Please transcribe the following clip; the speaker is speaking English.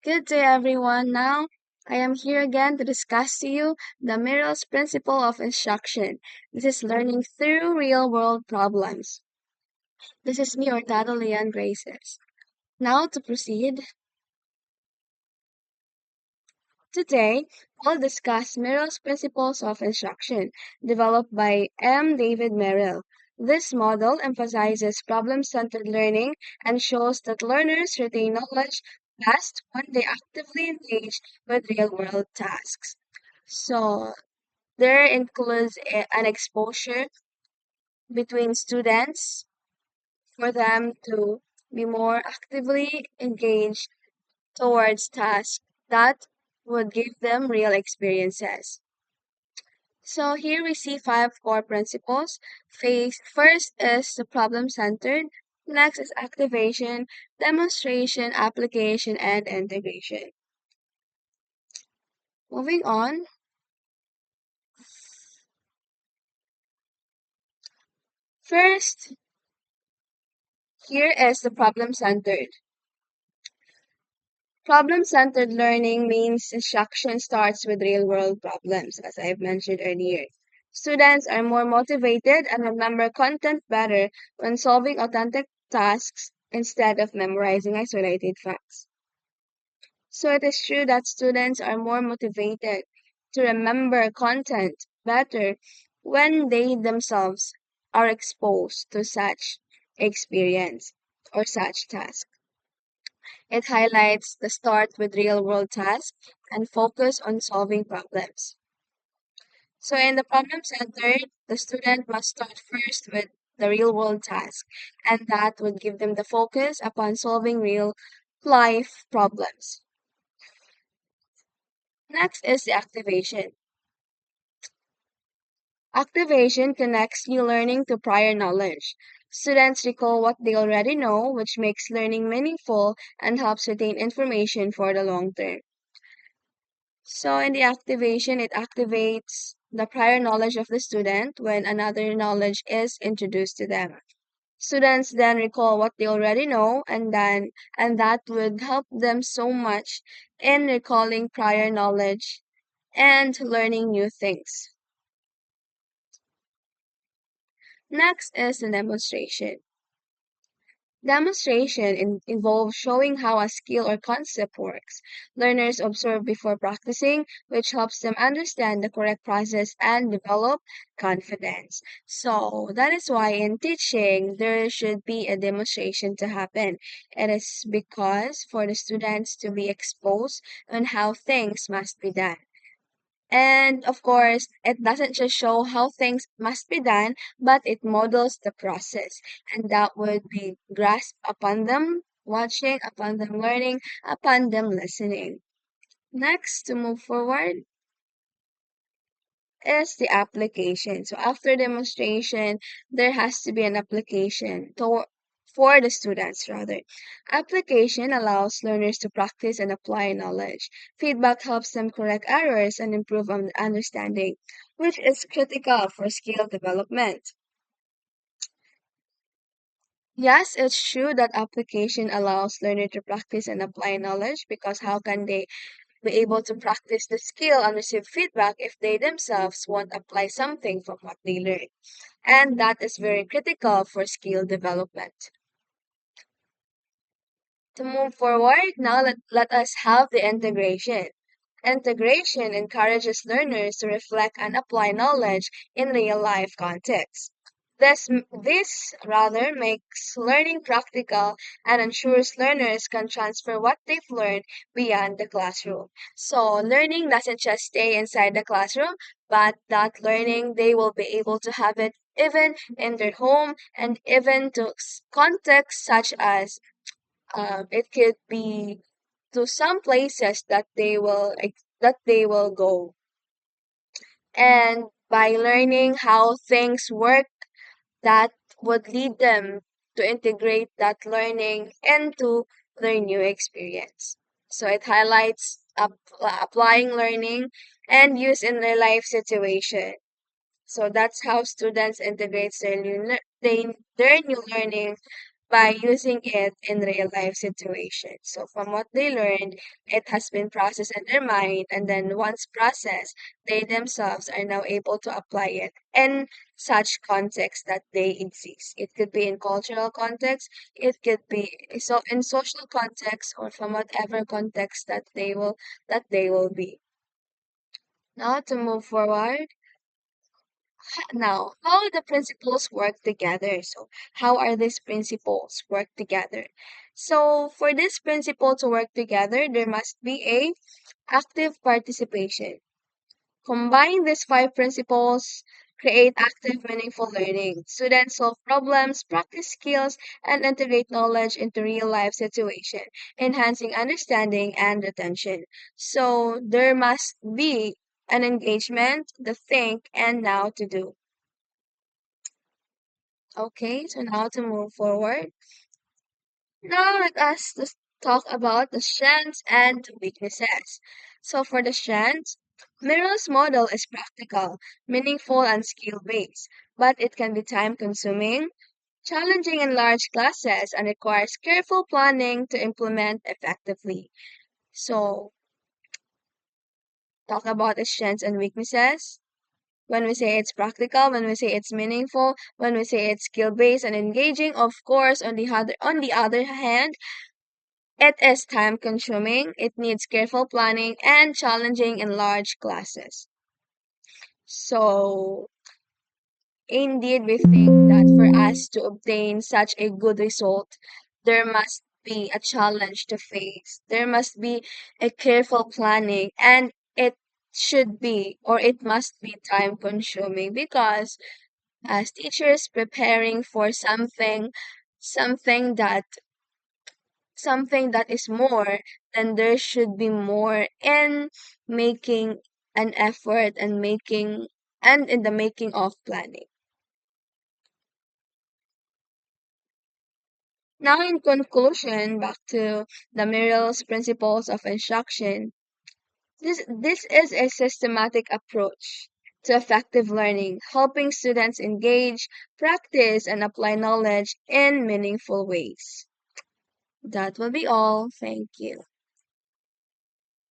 Good day, everyone. Now, I am here again to discuss to you the Merrill's principle of instruction. This is learning through real-world problems. This is me, Ortado Leon Graces. Now, to proceed, today we'll discuss Merrill's principles of instruction, developed by M. David Merrill. This model emphasizes problem-centered learning and shows that learners retain knowledge best when they actively engage with real-world tasks. So, there includes an exposure between students for them to be more actively engaged towards tasks that would give them real experiences. So here we see five core principles. First is the problem centered. Next is activation, demonstration, application, and integration. Moving on, first, here is the problem centered. Problem-centered learning means instruction starts with real-world problems, as I've mentioned earlier. Students are more motivated and remember content better when solving authentic tasks instead of memorizing isolated facts. So it is true that students are more motivated to remember content better when they themselves are exposed to such experience or such task. It highlights the start with real-world tasks and focus on solving problems. So in the problem center, the student must start first with the real-world task, and that would give them the focus upon solving real life problems. Next is the activation. Activation connects new learning to prior knowledge. Students recall what they already know, which makes learning meaningful and helps retain information for the long term. So in the activation, it activates the prior knowledge of the student when another knowledge is introduced to them. Students then recall what they already know and that would help them so much in recalling prior knowledge and learning new things. Next is the demonstration. Demonstration involves showing how a skill or concept works. Learners observe before practicing, which helps them understand the correct process and develop confidence. So that is why in teaching, there should be a demonstration to happen. It is because for the students to be exposed on how things must be done. And of course, it doesn't just show how things must be done, but it models the process. And that would be grasped upon them watching, upon them learning, upon them listening. Next, to move forward, is the application. So after demonstration, there has to be an application for the students rather. Application allows learners to practice and apply knowledge. Feedback helps them correct errors and improve understanding, which is critical for skill development. Yes, it's true that application allows learners to practice and apply knowledge because how can they be able to practice the skill and receive feedback if they themselves won't apply something from what they learn. And that is very critical for skill development. To move forward, now let us have the integration. Integration encourages learners to reflect and apply knowledge in real life context. This rather makes learning practical and ensures learners can transfer what they've learned beyond the classroom. So learning doesn't just stay inside the classroom, but that learning they will be able to have it even in their home and even to contexts such as it could be to some places that they will go. And by learning how things work, that would lead them to integrate that learning into their new experience. So it highlights applying learning and use in their life situation. So that's how students integrate their new learning by using it in real life situations. So from what they learned, it has been processed in their mind, and then once processed, they themselves are now able to apply it in such context that they exist. It could be in cultural context, it could be so in social context, or from whatever context that they will be. Now to move forward. Now, how the principles work together? So, how are these principles work together? So, for this principle to work together, there must be a active participation. Combine these five principles, create active, meaningful learning. Students solve problems, practice skills, and integrate knowledge into real life situation, enhancing understanding and retention. So, there must be an engagement, the think, and now to do. Okay, so now to move forward. Now let us just talk about the strengths and weaknesses. So for the strengths, Merrill's model is practical, meaningful, and skill-based, but it can be time-consuming, challenging in large classes, and requires careful planning to implement effectively. So talk about the strengths and weaknesses. When we say it's practical, when we say it's meaningful, when we say it's skill-based and engaging, of course, on the other hand, it is time-consuming, it needs careful planning, and challenging in large classes. So, indeed, we think that for us to obtain such a good result, there must be a challenge to face. There must be a careful planning, and it should be or it must be time-consuming because as teachers preparing for something that something that is more, then there should be more in making an effort and in the making of planning. Now in conclusion, back to the Merrill's principles of instruction, this is a systematic approach to effective learning, helping students engage, practice, and apply knowledge in meaningful ways. That will be all. Thank you.